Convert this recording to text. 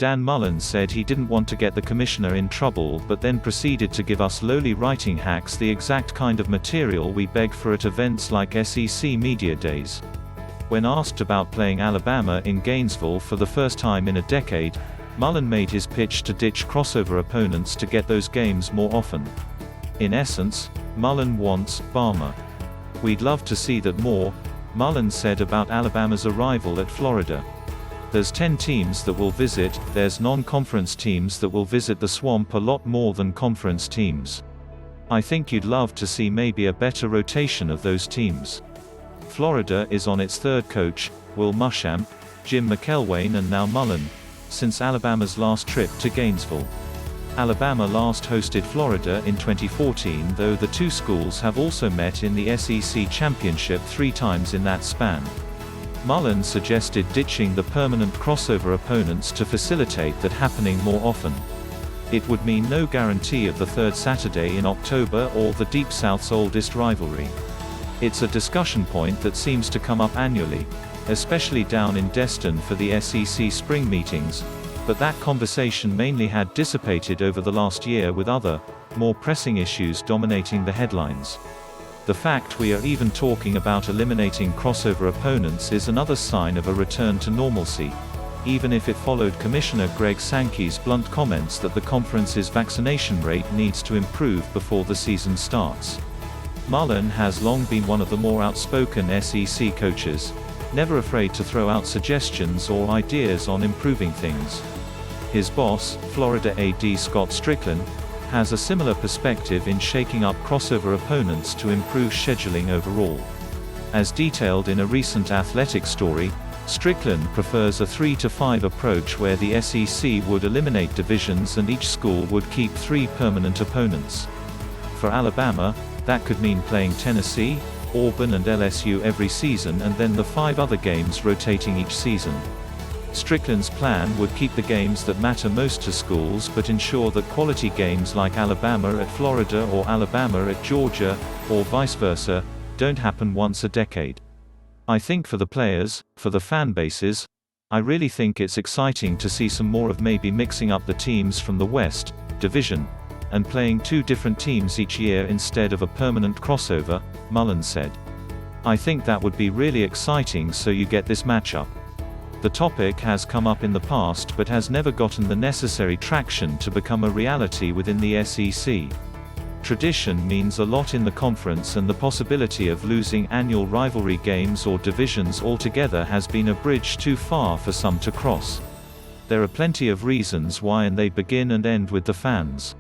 Dan Mullen said he didn't want to get the commissioner in trouble, but then proceeded to give us lowly writing hacks the exact kind of material we beg for at events like SEC Media Days. When asked about playing Alabama in Gainesville for the first time in a decade, Mullen made his pitch to ditch crossover opponents to get those games more often. In essence, Mullen wants Bama. We'd love to see that more, Mullen said about Alabama's arrival at Florida. There's 10 teams that will visit, there's non-conference teams that will visit the Swamp a lot more than conference teams. I think you'd love to see maybe a better rotation of those teams. Florida is on its third coach, Will Muschamp, Jim McElwain and now Mullen, since Alabama's last trip to Gainesville. Alabama last hosted Florida in 2014, though the two schools have also met in the SEC Championship 3 times in that span. Mullen suggested ditching the permanent crossover opponents to facilitate that happening more often. It would mean no guarantee of the third Saturday in October or the Deep South's oldest rivalry. It's a discussion point that seems to come up annually, especially down in Destin for the SEC spring meetings, but that conversation mainly had dissipated over the last year with other, more pressing issues dominating the headlines. The fact we are even talking about eliminating crossover opponents is another sign of a return to normalcy, even if it followed Commissioner Greg Sankey's blunt comments that the conference's vaccination rate needs to improve before the season starts. Mullen has long been one of the more outspoken SEC coaches, never afraid to throw out suggestions or ideas on improving things. His boss, Florida AD Scott Stricklin, has a similar perspective in shaking up crossover opponents to improve scheduling overall. As detailed in a recent athletic story, Stricklin prefers a 3-5 approach where the SEC would eliminate divisions and each school would keep 3 permanent opponents. For Alabama, that could mean playing Tennessee, Auburn and LSU every season and then the 5 other games rotating each season. Stricklin's plan would keep the games that matter most to schools but ensure that quality games like Alabama at Florida or Alabama at Georgia, or vice versa, don't happen once a decade. I think for the players, for the fan bases, I really think it's exciting to see some more of maybe mixing up the teams from the West Division, and playing 2 different teams each year instead of a permanent crossover, Mullen said. I think that would be really exciting so you get this matchup. The topic has come up in the past but has never gotten the necessary traction to become a reality within the SEC. Tradition means a lot in the conference and the possibility of losing annual rivalry games or divisions altogether has been a bridge too far for some to cross. There are plenty of reasons why and they begin and end with the fans.